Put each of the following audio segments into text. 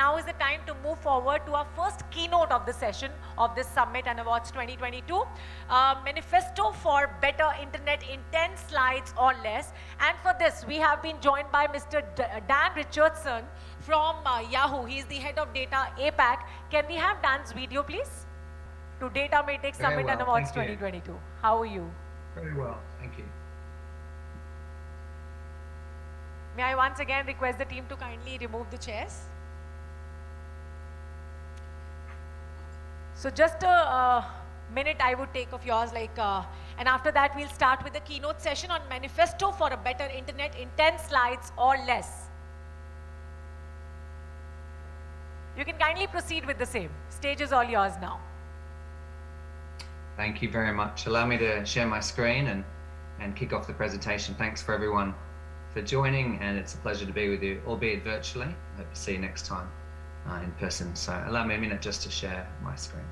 now is the time to move forward to our first keynote of the session of this Summit and Awards 2022. Manifesto for Better Internet in 10 slides or less. And for this, we have been joined by Mr. Dan Richardson from Yahoo. He is the head of data APAC. Can we have Dan's video, please? To DATAMATIXX Summit and Awards 2022. How are you? Very well, thank you. May I once again request the team to kindly remove the chairs? So just a minute I would take of yours, and after that we'll start with the keynote session on Manifesto for a Better Internet in 10 slides or less. You can kindly proceed with the same. Stage is all yours now. Thank you very much. Allow me to share my screen and kick off the presentation. Thanks for everyone for joining, and it's a pleasure to be with you, albeit virtually. I hope to see you next time in person. So allow me a minute just to share my screen.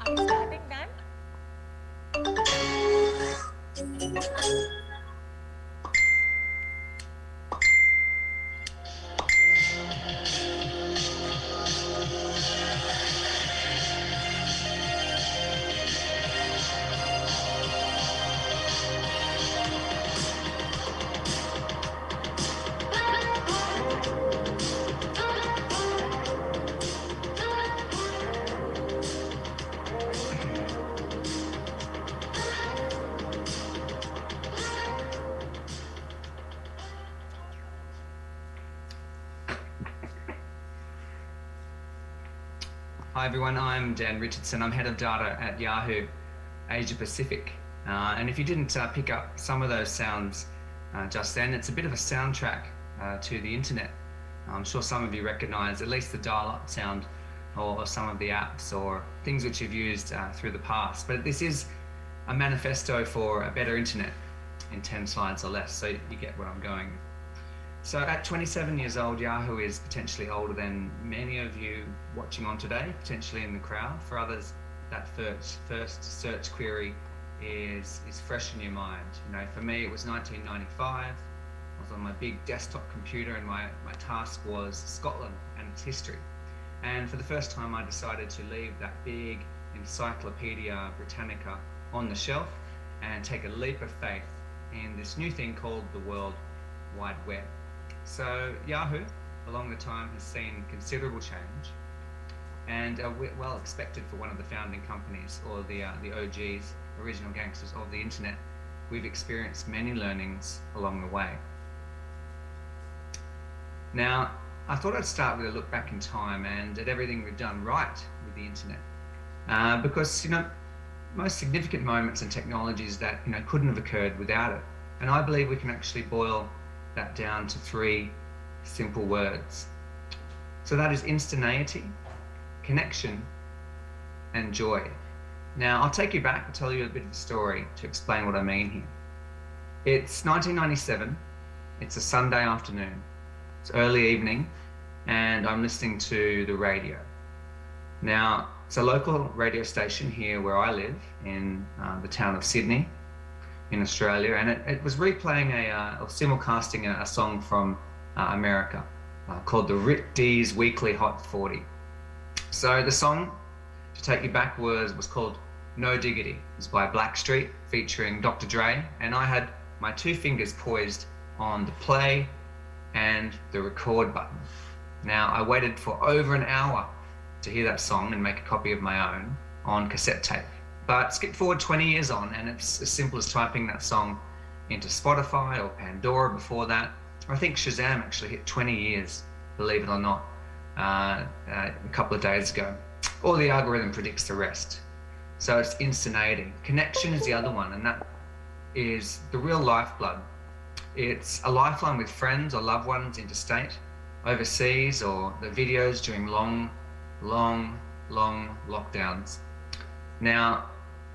Are you starting, Dan? Hi everyone, I'm Dan Richardson. I'm head of data at Yahoo Asia Pacific. And if you didn't pick up some of those sounds just then, it's a bit of a soundtrack to the internet. I'm sure some of you recognize at least the dial-up sound or some of the apps or things which you've used through the past. But this is a manifesto for a better internet in 10 slides or less, so you get where I'm going. So at 27 years old, Yahoo is potentially older than many of you watching on today, potentially in the crowd. For others, that first search query is fresh in your mind. You know, for me, it was 1995. I was on my big desktop computer and my task was Scotland and its history. And for the first time, I decided to leave that big Encyclopedia Britannica on the shelf and take a leap of faith in this new thing called the World Wide Web. So Yahoo, along the time, has seen considerable change, and well expected for one of the founding companies, or the OGs, original gangsters of the internet. We've experienced many learnings along the way. Now, I thought I'd start with a look back in time and at everything we've done right with the internet, because most significant moments and technologies that couldn't have occurred without it, and I believe we can actually boil that down to 3 simple words. So that is instantaneity, connection, and joy. Now, I'll take you back and tell you a bit of a story to explain what I mean here. It's 1997, it's a Sunday afternoon, it's early evening, and I'm listening to the radio. Now, it's a local radio station here where I live in the town of Sydney, in Australia, and it was replaying or simulcasting a song from America called the Rick D's Weekly Hot 40. So the song, to take you back, was called No Diggity. It was by Blackstreet featuring Dr. Dre, and I had my 2 fingers poised on the play and the record button. Now, I waited for over an hour to hear that song and make a copy of my own on cassette tape. But skip forward 20 years on, and it's as simple as typing that song into Spotify or Pandora before that. I think Shazam actually hit 20 years, believe it or not, a couple of days ago. Or the algorithm predicts the rest. So it's instantaneous. Connection is the other one, and that is the real lifeblood. It's a lifeline with friends or loved ones interstate, overseas, or the videos during long lockdowns. Now,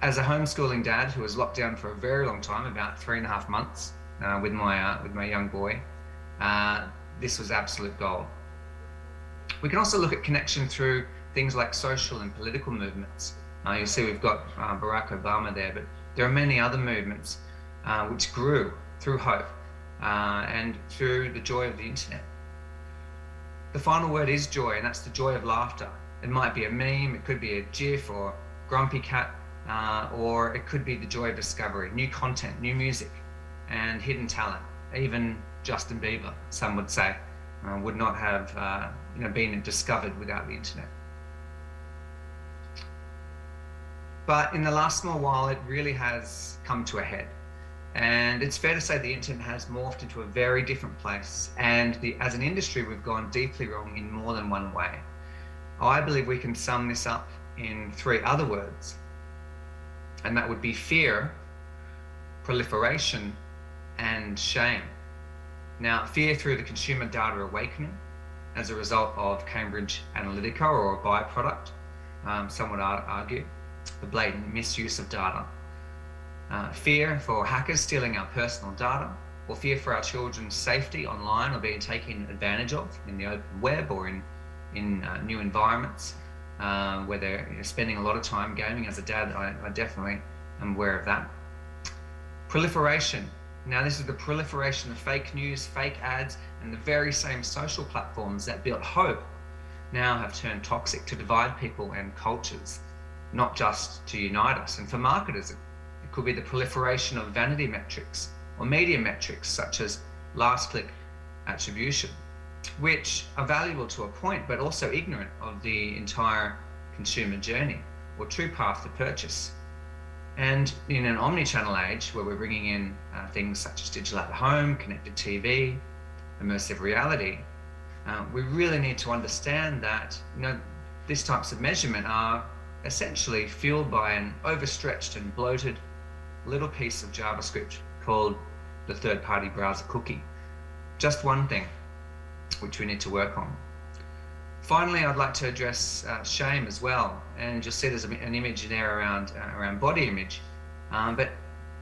as a homeschooling dad who was locked down for a very long time, about 3.5 months, with my young boy, this was absolute gold. We can also look at connection through things like social and political movements. You'll see we've got Barack Obama there, but there are many other movements which grew through hope and through the joy of the internet. The final word is joy, and that's the joy of laughter. It might be a meme, it could be a GIF or grumpy cat, or it could be the joy of discovery, new content, new music, and hidden talent. Even Justin Bieber, some would say, would not have been discovered without the internet. But in the last small while, it really has come to a head. And it's fair to say the internet has morphed into a very different place. And as an industry, we've gone deeply wrong in more than one way. I believe we can sum this up in 3 other words. And that would be fear, proliferation, and shame. Now, fear through the consumer data awakening as a result of Cambridge Analytica, or a byproduct, some would argue, the blatant misuse of data. Fear for hackers stealing our personal data, or fear for our children's safety online or being taken advantage of in the open web or in new environments, where they're spending a lot of time gaming. As a dad, I definitely am aware of that. Proliferation. Now, this is the proliferation of fake news, fake ads, and the very same social platforms that built hope now have turned toxic to divide people and cultures, not just to unite us. And for marketers, it could be the proliferation of vanity metrics or media metrics such as last click attribution, which are valuable to a point, but also ignorant of the entire consumer journey or true path to purchase. And in an omni-channel age where we're bringing in things such as digital at home, connected TV, immersive reality, we really need to understand that these types of measurement are essentially fueled by an overstretched and bloated little piece of JavaScript called the third-party browser cookie. Just one thing which we need to work on. Finally, I'd like to address shame as well, and you'll see there's an image there around body image, but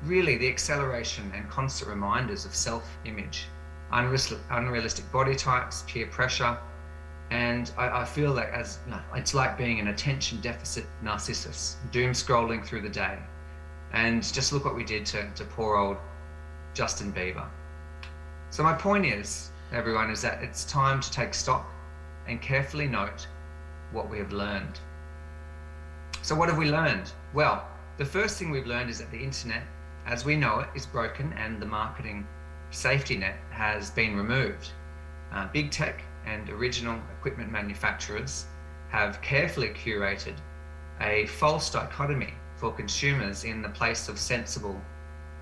really the acceleration and constant reminders of self-image, unrealistic body types, peer pressure, and I feel that it's like being an attention deficit narcissus, doom scrolling through the day. And just look what we did to poor old Justin Bieber. So my point is, everyone, is that it's time to take stock and carefully note what we have learned. So what have we learned? Well, the first thing we've learned is that the internet, as we know it, is broken, and the marketing safety net has been removed. Big tech and original equipment manufacturers have carefully curated a false dichotomy for consumers in the place of sensible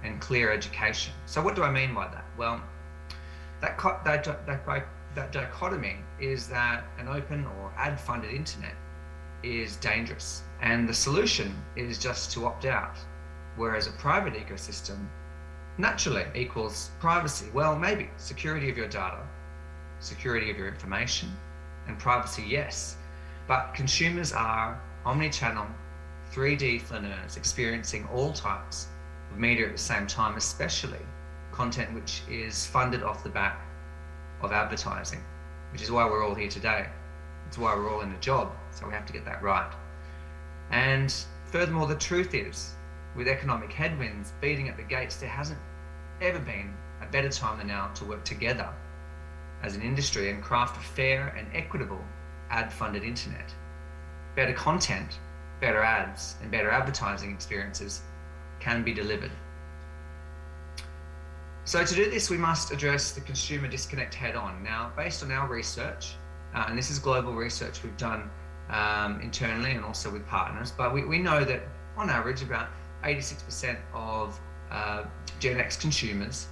and clear education. So what do I mean by that? Well, that dichotomy is that an open or ad-funded internet is dangerous, and the solution is just to opt out, whereas a private ecosystem naturally equals privacy. Well, maybe security of your data, security of your information, and privacy, yes, but consumers are omni-channel 3D flaneurs experiencing all types of media at the same time, especially content which is funded off the back of advertising, which is why we're all here today. It's why we're all in a job, so we have to get that right. And furthermore, the truth is, with economic headwinds beating at the gates, there hasn't ever been a better time than now to work together as an industry and craft a fair and equitable ad-funded internet. Better content, better ads, and better advertising experiences can be delivered. So to do this, we must address the consumer disconnect head on. Now, based on our research, and this is global research we've done internally and also with partners, but we know that on average about 86% of Gen X consumers,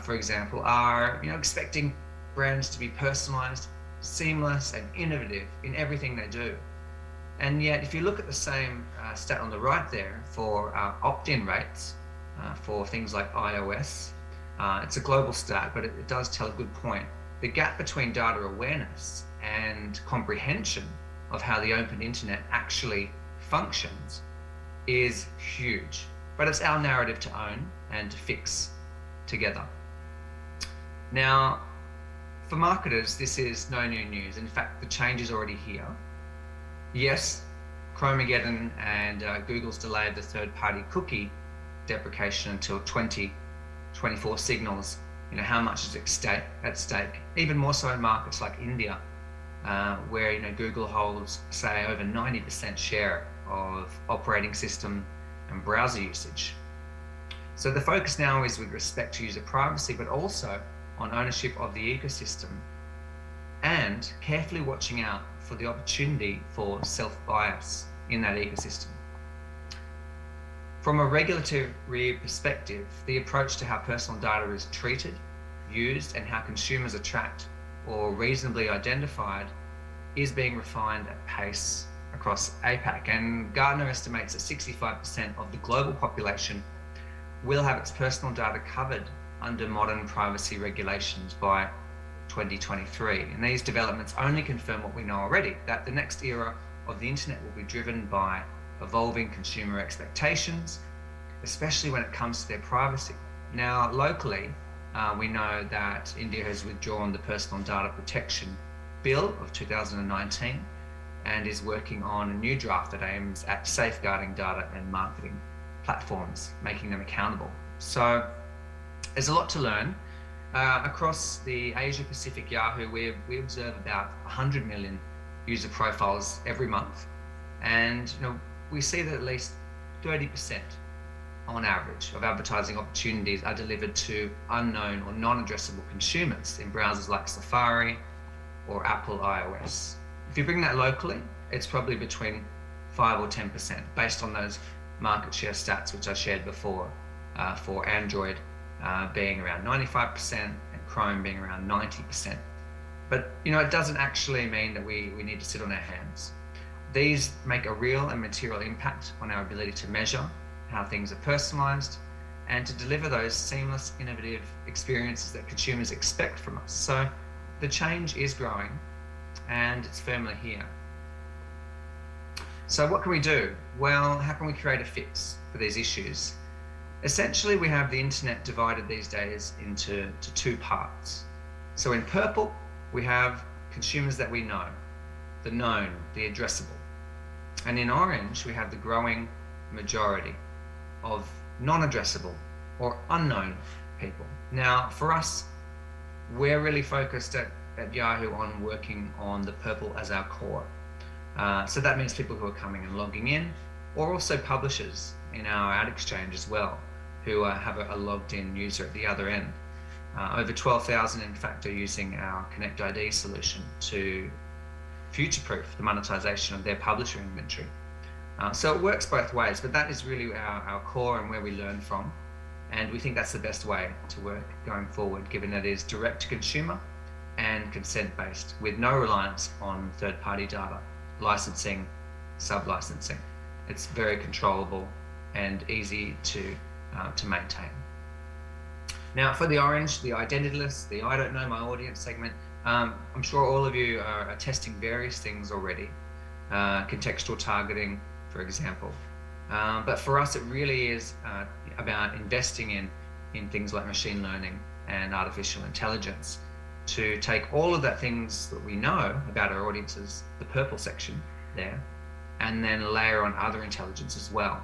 for example, are expecting brands to be personalized, seamless, and innovative in everything they do. And yet, if you look at the same stat on the right there for opt-in rates for things like iOS, it's a global stat, but it does tell a good point. The gap between data awareness and comprehension of how the open internet actually functions is huge. But it's our narrative to own and to fix together. Now, for marketers, this is no new news. In fact, the change is already here. Yes, Chromageddon and Google's delayed the third-party cookie deprecation until 2024 signals how much is at stake, even more so in markets like India, where Google holds, say, over 90% share of operating system and browser usage. So the focus now is with respect to user privacy, but also on ownership of the ecosystem and carefully watching out for the opportunity for self-bias in that ecosystem. From a regulatory perspective, the approach to how personal data is treated, used, and how consumers are tracked or reasonably identified is being refined at pace across APAC. And Gartner estimates that 65% of the global population will have its personal data covered under modern privacy regulations by 2023. And these developments only confirm what we know already, that the next era of the internet will be driven by evolving consumer expectations, especially when it comes to their privacy. Now, locally, we know that India has withdrawn the Personal Data Protection Bill of 2019 and is working on a new draft that aims at safeguarding data and marketing platforms, making them accountable. So there's a lot to learn. Across the Asia Pacific Yahoo, we observe about 100 million user profiles every month. And we see that at least 30% on average of advertising opportunities are delivered to unknown or non-addressable consumers in browsers like Safari or Apple iOS. If you bring that locally, it's probably between 5 or 10% based on those market share stats which I shared before, for Android being around 95% and Chrome being around 90%. But it doesn't actually mean that we need to sit on our hands. These make a real and material impact on our ability to measure how things are personalized and to deliver those seamless, innovative experiences that consumers expect from us. So the change is growing and it's firmly here. So what can we do? Well, how can we create a fix for these issues? Essentially, we have the internet divided these days into two parts. So in purple, we have consumers that we know, the known, the addressable. And in orange, we have the growing majority of non-addressable or unknown people. Now, for us, we're really focused at Yahoo on working on the purple as our core. So that means people who are coming and logging in, or also publishers in our ad exchange as well, who have a logged in user at the other end. Over 12,000 in fact are using our Connect ID solution to future-proof the monetization of their publisher inventory. So it works both ways, but that is really our core and where we learn from. And we think that's the best way to work going forward, given that it is direct to consumer and consent-based with no reliance on third-party data, licensing, sub-licensing. It's very controllable and easy to maintain. Now for the orange, the identityless, the I don't know my audience segment, I'm sure all of you are testing various things already, contextual targeting, for example. But for us, it really is about investing in things like machine learning and artificial intelligence to take all of that things that we know about our audiences, the purple section there, and then layer on other intelligence as well.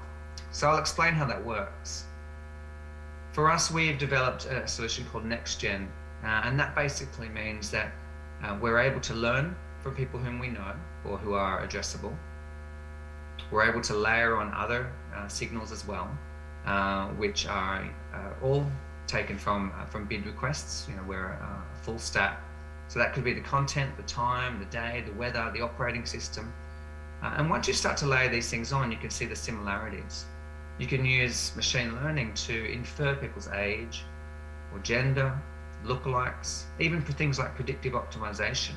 So I'll explain how that works. For us, we've developed a solution called NextGen, and that basically means that we're able to learn from people whom we know or who are addressable. We're able to layer on other signals as well, which are all taken from bid requests. We're a full stack So that could be the content, the time, the day, the weather, the operating system. And once you start to layer these things on, you can see the similarities. You can use machine learning to infer people's age or gender, lookalikes, even for things like predictive optimization.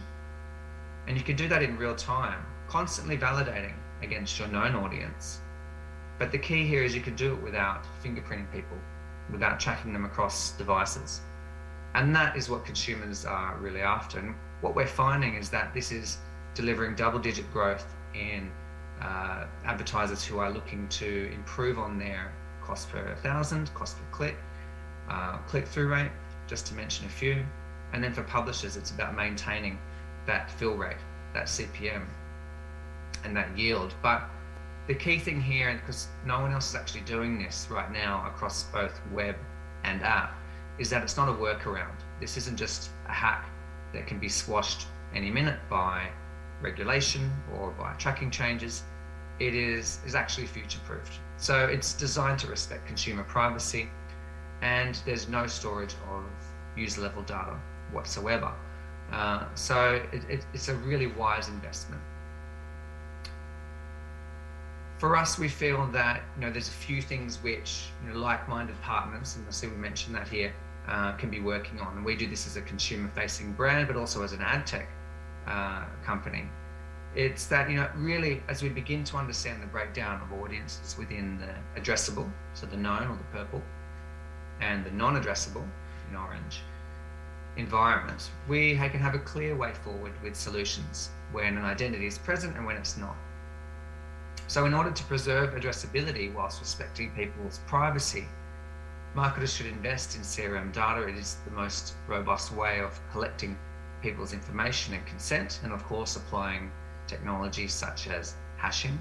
And you can do that in real time, constantly validating against your known audience. But the key here is you can do it without fingerprinting people, without tracking them across devices. And that is what consumers are really after. And what we're finding is that this is delivering double-digit growth in advertisers who are looking to improve on their cost per 1,000, cost per click, click-through rate, just to mention a few. And then for publishers, it's about maintaining that fill rate, that CPM, and that yield. But the key thing here, and because no one else is actually doing this right now across both web and app, is that it's not a workaround. This isn't just a hack that can be squashed any minute by regulation or by tracking changes. It is actually future-proofed. So it's designed to respect consumer privacy, and there's no storage of user-level data whatsoever. So it's a really wise investment. For us, we feel that there's a few things which like-minded partners, and I see we mentioned that here, can be working on. And we do this as a consumer-facing brand, but also as an ad tech company. It's that really, as we begin to understand the breakdown of audiences within the addressable, so the known or the purple, and the non-addressable in orange environment, we can have a clear way forward with solutions when an identity is present and when it's not. So in order to preserve addressability whilst respecting people's privacy, marketers should invest in CRM data. It is the most robust way of collecting people's information and consent, and of course applying technologies such as hashing,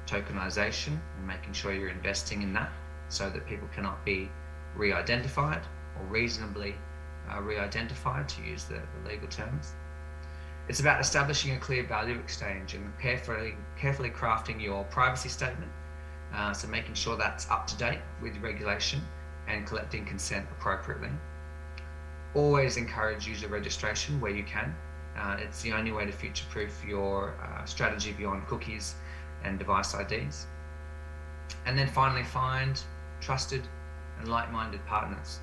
tokenization, and making sure you're investing in that so that people cannot be re-identified or reasonably re-identified, to use the legal terms. It's about establishing a clear value exchange and carefully crafting your privacy statement, so making sure that's up to date with regulation and collecting consent appropriately. Always encourage user registration where you can. It's the only way to future-proof your strategy beyond cookies and device IDs. And then finally, find trusted and like-minded partners.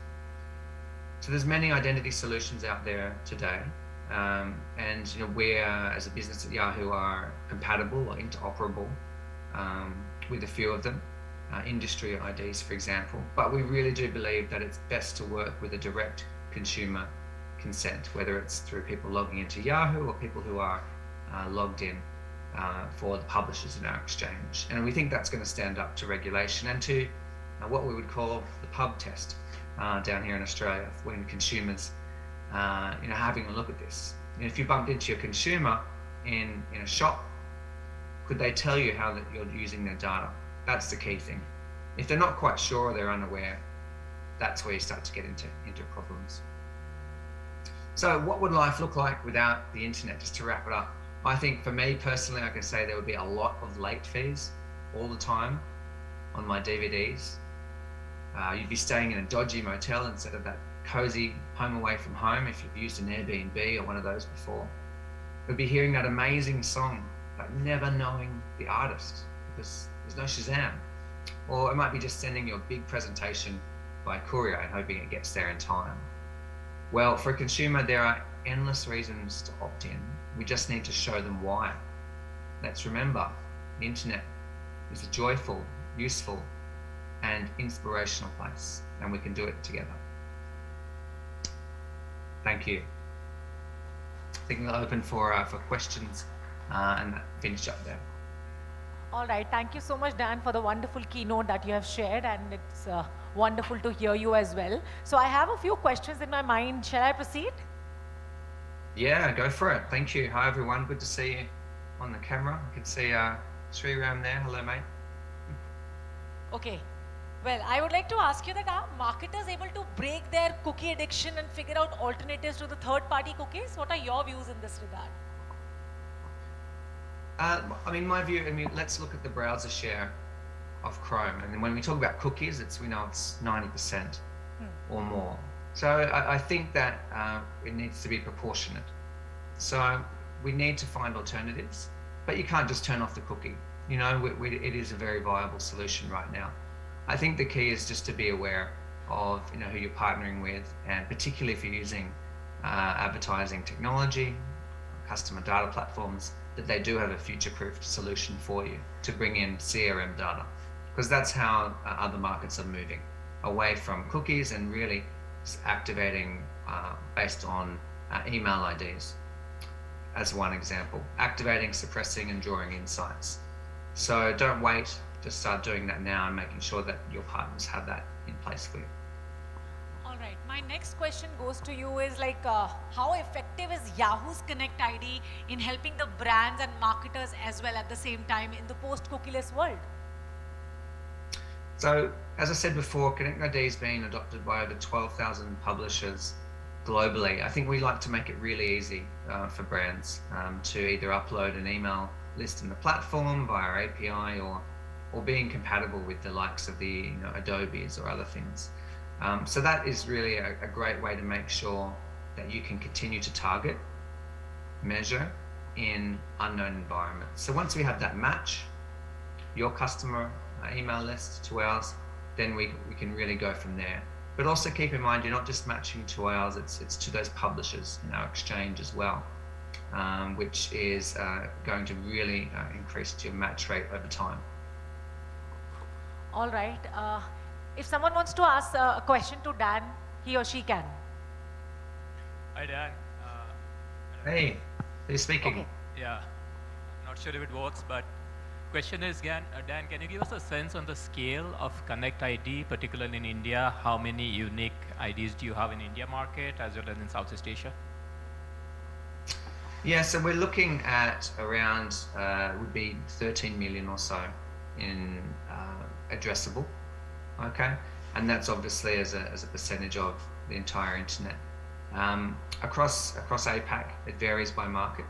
So there's many identity solutions out there today, and we as a business at Yahoo are compatible or interoperable with a few of them, industry IDs, for example. But we really do believe that it's best to work with a direct consumer consent, whether it's through people logging into Yahoo or people who are logged in for the publishers in our exchange. And we think that's going to stand up to regulation and to what we would call the pub test down here in Australia, when consumers having a look at this. If you bumped into your consumer in a shop, could they tell you how that you're using their data? That's the key thing. If they're not quite sure or they're unaware, that's where you start to get into problems. So what would life look like without the internet? Just to wrap it up, I think for me personally, I can say there would be a lot of late fees all the time on my DVDs. You'd be staying in a dodgy motel instead of that cozy home away from home if you've used an Airbnb or one of those before. You'd be hearing that amazing song but never knowing the artist because there's no Shazam. Or it might be just sending your big presentation by courier and hoping it gets there in time. Well, for a consumer, there are endless reasons to opt in. We just need to show them why. Let's remember, the internet is a joyful, useful, and inspirational place, and we can do it together. Thank you. I think we'll open for questions and finish up there. All right, thank you so much, Dan, for the wonderful keynote that you have shared, and it's wonderful to hear you as well. So I have a few questions in my mind. Shall I proceed? Yeah, go for it. Thank you. Hi, everyone. Good to see you on the camera. I can see Sriram there. Hello, mate. Okay. Well, I would like to ask you that are marketers able to break their cookie addiction and figure out alternatives to the third-party cookies? What are your views in this regard? My view, let's look at the browser share of Chrome. And when we talk about cookies, we know it's 90% or more. So I think that it needs to be proportionate. So we need to find alternatives, but you can't just turn off the cookie. You know, it is a very viable solution right now. I think the key is just to be aware of, you know, who you're partnering with, and particularly if you're using advertising technology, customer data platforms, that they do have a future-proofed solution for you to bring in CRM data, because that's how other markets are moving away from cookies and really activating based on email IDs, as one example, activating, suppressing, and drawing insights. So don't wait, just start doing that now and making sure that your partners have that in place for you. All right, my next question goes to you is like, how effective is Yahoo's Connect ID in helping the brands and marketers as well at the same time in the post-cookieless world? So, as I said before, Connect ID is being adopted by over 12,000 publishers globally. I think we like to make it really easy for brands to either upload an email list in the platform via API or being compatible with the likes of the Adobe's or other things. So that is really a great way to make sure that you can continue to target, measure in unknown environments. So once we have that match, your customer email list to ours, then we can really go from there. But also keep in mind, you're not just matching to ours, it's to those publishers in our exchange as well, which is going to really increase your match rate over time. All right. If someone wants to ask a question to Dan, he or she can. Hi, Dan. Hey, who's speaking? Okay. Yeah, not sure if it works, but question is, Dan, can you give us a sense on the scale of Connect ID, particularly in India? How many unique IDs do you have in India market as well as in Southeast Asia? Yeah, so we're looking at around, would be 13 million or so in addressable, okay? And that's obviously as a percentage of the entire internet. Across APAC, it varies by market.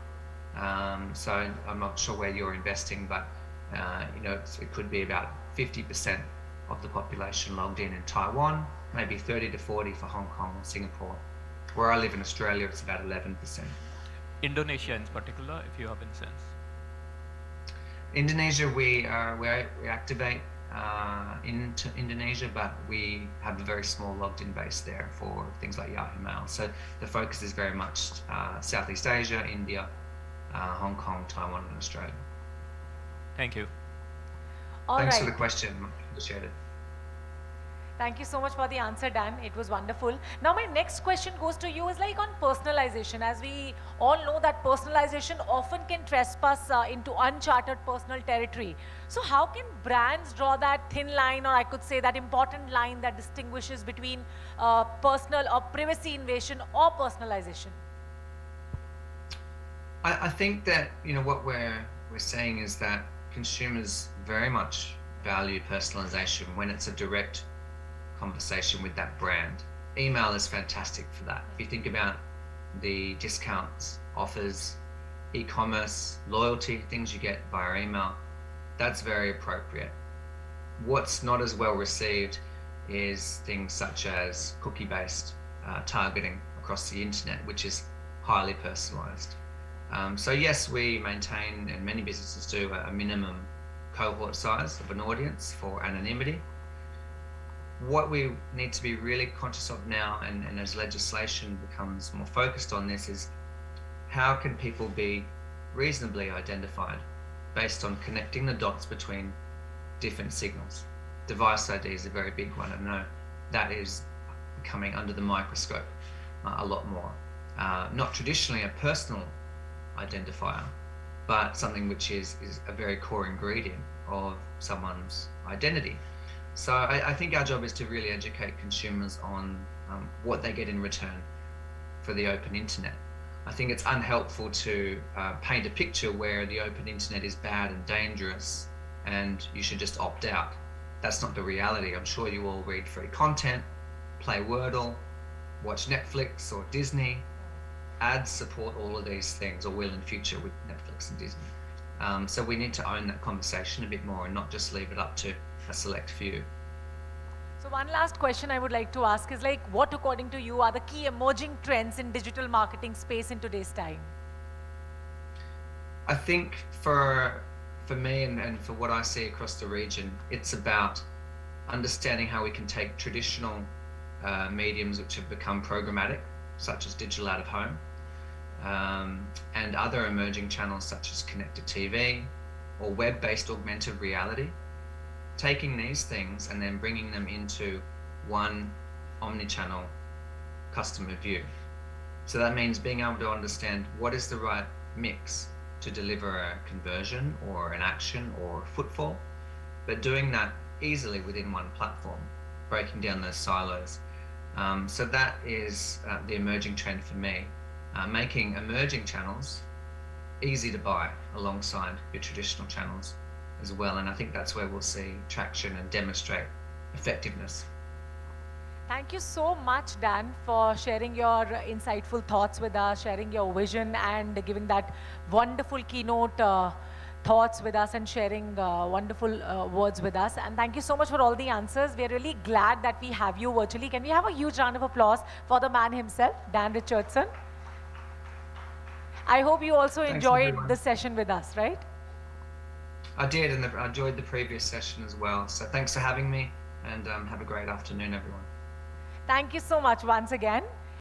So I'm not sure where you're investing, but it could be about 50% of the population logged in Taiwan, maybe 30 to 40 for Hong Kong or Singapore. Where I live in Australia, it's about 11%. Indonesia in particular, if you have any sense. Indonesia, we activate into Indonesia, but we have a very small logged-in base there for things like Yahoo Mail. So the focus is very much Southeast Asia, India, Hong Kong, Taiwan, and Australia. Thank you. Thanks for the question. Much appreciated. Thank you so much for the answer, Dan. It was wonderful. Now, my next question goes to you is like on personalization. As we all know that personalization often can trespass into uncharted personal territory. So how can brands draw that thin line, or I could say that important line that distinguishes between personal or privacy invasion or personalization? I think that what we're saying is that consumers very much value personalization when it's a direct conversation with that brand. Email is fantastic for that. If you think about the discounts, offers, e-commerce, loyalty, things you get via email, that's very appropriate. What's not as well received is things such as cookie-based targeting across the internet, which is highly personalized. So yes, we maintain, and many businesses do, a minimum cohort size of an audience for anonymity. What we need to be really conscious of now, and as legislation becomes more focused on this, is how can people be reasonably identified based on connecting the dots between different signals. Device ID is a very big one. I know that is coming under the microscope a lot more. Not traditionally a personal identifier, but something which is a very core ingredient of someone's identity. So I think our job is to really educate consumers on what they get in return for the open internet. I think it's unhelpful to paint a picture where the open internet is bad and dangerous and you should just opt out. That's not the reality. I'm sure you all read free content, play Wordle, watch Netflix or Disney. Ads support all of these things, or will in future with Netflix and Disney. So we need to own that conversation a bit more and not just leave it up to a select few. So one last question I would like to ask is like, what according to you are the key emerging trends in digital marketing space in today's time? I think for me and for what I see across the region, it's about understanding how we can take traditional mediums which have become programmatic, such as digital out of home, and other emerging channels such as connected TV or web-based augmented reality, taking these things and then bringing them into one omni-channel customer view. So that means being able to understand what is the right mix to deliver a conversion or an action or footfall, but doing that easily within one platform, breaking down those silos. So that is the emerging trend for me, making emerging channels easy to buy alongside your traditional channels as well. And I think that's where we'll see traction and demonstrate effectiveness. Thank you so much, Dan, for sharing your insightful thoughts with us, sharing your vision and giving that wonderful keynote thoughts with us and sharing wonderful words with us. And thank you so much for all the answers. We're really glad that we have you virtually. Can we have a huge round of applause for the man himself, Dan Richardson? I hope you also enjoyed the session with us, right? I did, and I enjoyed the previous session as well. So thanks for having me, and have a great afternoon, everyone. Thank you so much once again.